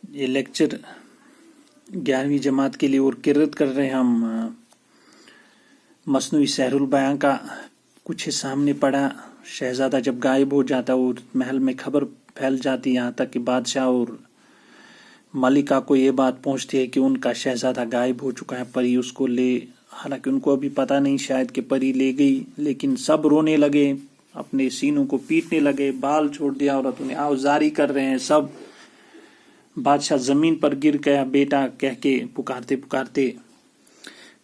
یہ لیکچر 11ویں جماعت کے لیے اور قرت کر رہے ہیں ہم مثنوی سحر البیاں کا کچھ حصہ ہم نے پڑھا. شہزادہ جب غائب ہو جاتا اور محل میں خبر پھیل جاتی یہاں تک کہ بادشاہ اور ملکہ کو یہ بات پہنچتی ہے کہ ان کا شہزادہ غائب ہو چکا ہے, پری اس کو لے. حالانکہ ان کو ابھی پتہ نہیں شاید کہ پری لے گئی, لیکن سب رونے لگے, اپنے سینوں کو پیٹنے لگے, بال چھوڑ دیا عورتوں نے, آوازاری کر رہے ہیں سب. بادشاہ زمین پر گر گیا بیٹا کہہ کے پکارتے پکارتے.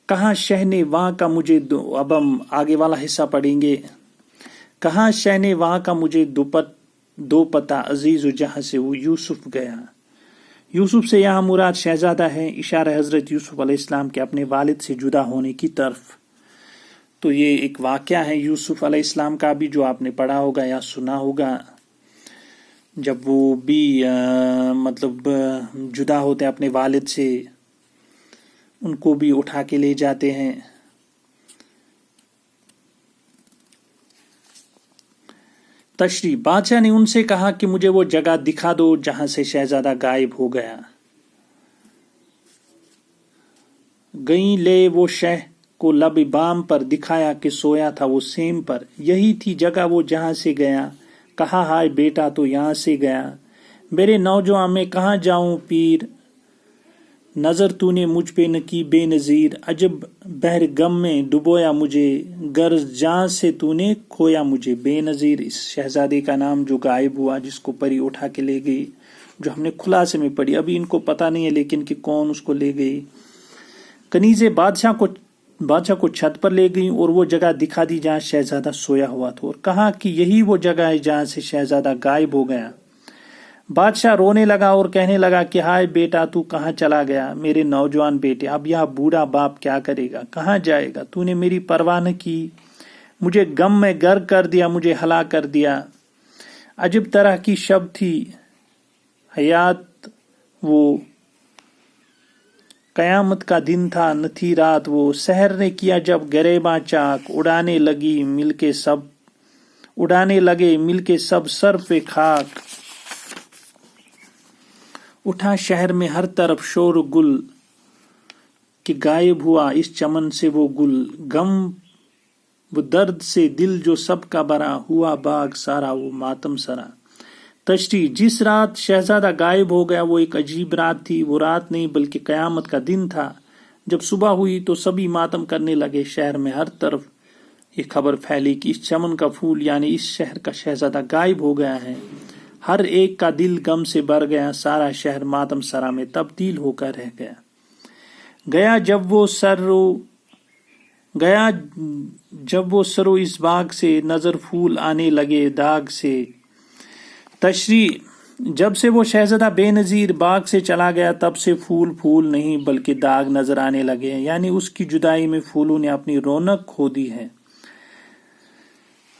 کہاں شہ نے وہاں کا مجھے اب ہم آگے والا حصہ پڑھیں گے. کہاں شہ نے وہاں کا مجھے دو پتہ عزیز و جہاں سے وہ یوسف گیا. یوسف سے یہاں مراد شہزادہ ہے, اشارہ حضرت یوسف علیہ السلام کے اپنے والد سے جدا ہونے کی طرف. تو یہ ایک واقعہ ہے یوسف علیہ السلام کا بھی جو آپ نے پڑھا ہوگا یا سنا ہوگا, جب وہ بھی جدا ہوتے اپنے والد سے, ان کو بھی اٹھا کے لے جاتے ہیں. تشریح. بادشاہ نے ان سے کہا کہ مجھے وہ جگہ دکھا دو جہاں سے شہزادہ غائب ہو گیا. گئیں لے وہ شہ کو لب بام پر دکھایا کہ سویا تھا وہ سیم پر. یہی تھی جگہ وہ جہاں سے گیا, کہا ہائے بیٹا تو یہاں سے گیا. میرے نوجوان میں کہاں جاؤں پیر, نظر تو نے مجھ پہ نہ کی بے نظیر. عجب بحر غم میں ڈبویا مجھے, غرض جان سے تو نے کھویا مجھے. بے نظیر اس شہزادے کا نام جو غائب ہوا, جس کو پری اٹھا کے لے گئی, جو ہم نے خلاصے میں پڑھی. ابھی ان کو پتہ نہیں ہے لیکن کہ کون اس کو لے گئی. کنیزیں بادشاہ کو چھت پر لے گئیں اور وہ جگہ دکھا دی جہاں شہزادہ سویا ہوا تھا, اور کہا کہ یہی وہ جگہ ہے جہاں سے شہزادہ غائب ہو گیا. بادشاہ رونے لگا اور کہنے لگا کہ ہائے بیٹا تو کہاں چلا گیا. میرے نوجوان بیٹے, اب یہاں بوڑھا باپ کیا کرے گا, کہاں جائے گا. تو نے میری پرواہ نہ کی, مجھے غم میں غرق کر دیا, مجھے ہلاک کر دیا. عجب طرح کی شب تھی حیات وہ, قیامت کا دن تھا نہ تھی رات وہ. سحر نے کیا جب گریباں چاک, اڑانے لگے مل کے سب سر پہ خاک. اٹھا شہر میں ہر طرف شور و گل, کہ غائب ہوا اس چمن سے وہ گل. غم و درد سے دل جو سب کا بھرا, ہوا باغ سارا وہ ماتم سرا. تشریح. جس رات شہزادہ غائب ہو گیا وہ ایک عجیب رات تھی. وہ رات نہیں بلکہ قیامت کا دن تھا. جب صبح ہوئی تو سبھی ماتم کرنے لگے. شہر میں ہر طرف یہ خبر پھیلی کہ اس چمن کا پھول یعنی اس شہر کا شہزادہ غائب ہو گیا ہے. ہر ایک کا دل غم سے بھر گیا, سارا شہر ماتم سرا میں تبدیل ہو کر رہ گیا. گیا جب وہ سرو اس باغ سے, نظر پھول آنے لگے داغ سے. تشریح. جب سے وہ شہزادہ بے نظیر باغ سے چلا گیا تب سے پھول نہیں بلکہ داغ نظر آنے لگے ہیں, یعنی اس کی جدائی میں پھولوں نے اپنی رونق کھو دی ہے.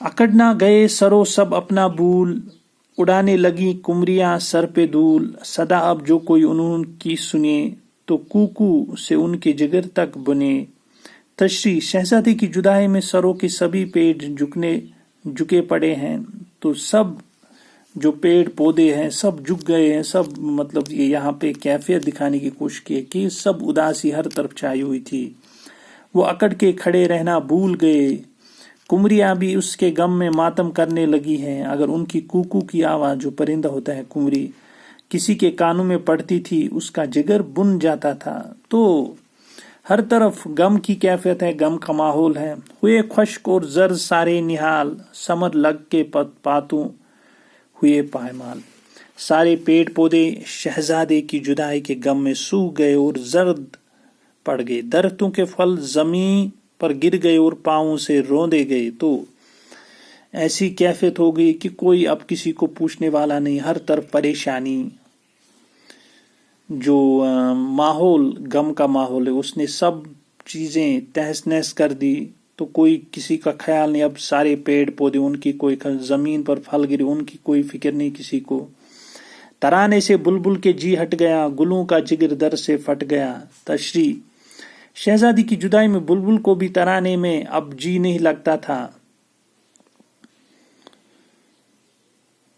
اکڑنا گئے سرو سب اپنا بھول, اڑانے لگی کمریاں سر پہ دھول. صدا اب جو کوئی انہوں کی سنے, تو کوکو سے ان کے جگر تک بنے. تشریح. شہزادی کی جدائی میں سروں کے سبھی پیڑ جھکے پڑے ہیں, تو سب جو پیڑ پودے ہیں سب جھک گئے ہیں. سب یہ یہاں پہ کیفیت دکھانے کی کوشش کی کہ سب اداسی ہر طرف چھائی ہوئی تھی. وہ اکڑ کے کھڑے رہنا بھول گئے. کمریاں بھی اس کے غم میں ماتم کرنے لگی ہیں. اگر ان کی کوکو کی آواز, جو پرندہ ہوتا ہے کمری, کسی کے کانوں میں پڑتی تھی اس کا جگر بن جاتا تھا. تو ہر طرف غم کی کیفیت ہے, غم کا ماحول ہے. ہوئے خشک اور زرد سارے نہال, ثمر لگ کے پاتوں ہوئے پائمال. سارے پیڑ پودے شہزادے کی جدائی کے غم میں سوکھ گئے اور زرد پڑ گئے. درختوں کے پھل زمین پر گر گئے اور پاؤں سے روندے گئے. تو ایسی کیفیت ہو گئی کہ کوئی اب کسی کو پوچھنے والا نہیں. ہر طرف پریشانی, جو ماحول غم کا ماحول ہے اس نے سب چیزیں تہس نہس کر دی. تو کوئی کسی کا خیال نہیں. اب سارے پیڑ پودے, ان کی کوئی زمین پر پھل گرے ان کی کوئی فکر نہیں کسی کو. ترانے سے بلبل کے جی ہٹ گیا, گلوں کا جگر در سے پھٹ گیا. تشریح. شہزادی کی جدائی میں بلبل کو بھی ترانے میں اب جی نہیں لگتا تھا.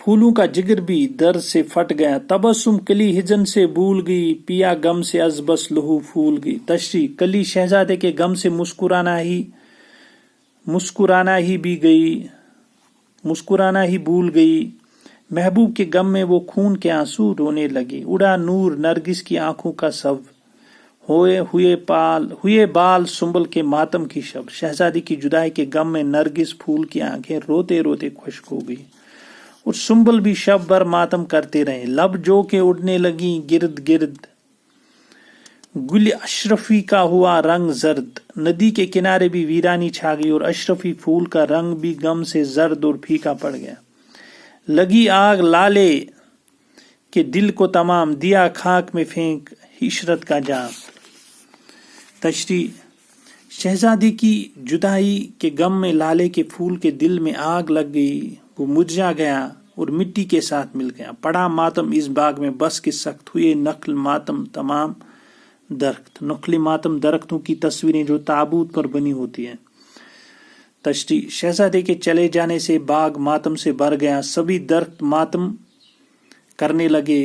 پھولوں کا جگر بھی درد سے پھٹ گیا، تبسم کلی ہجن سے بھول گئی، پیا غم سے از بس لہو پھول گئی۔ تشریح: کلی شہزادے کے غم سے مسکرانا ہی بھول گئی، محبوب کے غم میں وہ خون کے آنسو رونے لگی۔ اڑا نور نرگس کی آنکھوں کا سب، ہوئے بال سنبل کے ماتم کی شب۔ شہزادی کی جدائی کے غم میں نرگس پھول کی آنکھیں روتے روتے خشک ہو گئی، اور سنبل بھی شب بھر ماتم کرتے رہے۔ لب جو کے اڑنے لگیں گرد گرد، گل اشرفی کا ہوا رنگ زرد۔ ندی کے کنارے بھی ویرانی چھا گئی، اور اشرفی پھول کا رنگ بھی غم سے زرد اور پھیکا پڑ گیا۔ لگی آگ لالے کے دل کو تمام، دیا خاک میں پھینک عشرت کا جام۔ تشریح: شہزادی کی جدائی کے غم میں لالے کے پھول کے دل میں آگ لگ گئی، وہ مرجھا گیا اور مٹی کے ساتھ مل گیا۔ پڑا ماتم اس باغ میں بس کے سخت، ہوئے نخل ماتم تمام درخت۔ نخل ماتم درختوں کی تصویریں جو تابوت پر بنی ہوتی ہیں۔ تشریح: شہزادے کے چلے جانے سے باغ ماتم سے بھر گیا، سبھی درخت ماتم کرنے لگے،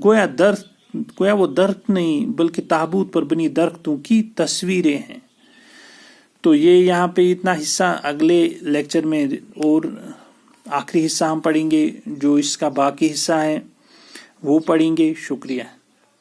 گویا وہ درخت نہیں بلکہ تابوت پر بنی درختوں کی تصویریں ہیں۔ تو یہ یہاں پہ اتنا حصہ، اگلے لیکچر میں اور آخری حصہ ہم پڑھیں گے، جو اس کا باقی حصہ ہے وہ پڑھیں گے۔ شکریہ۔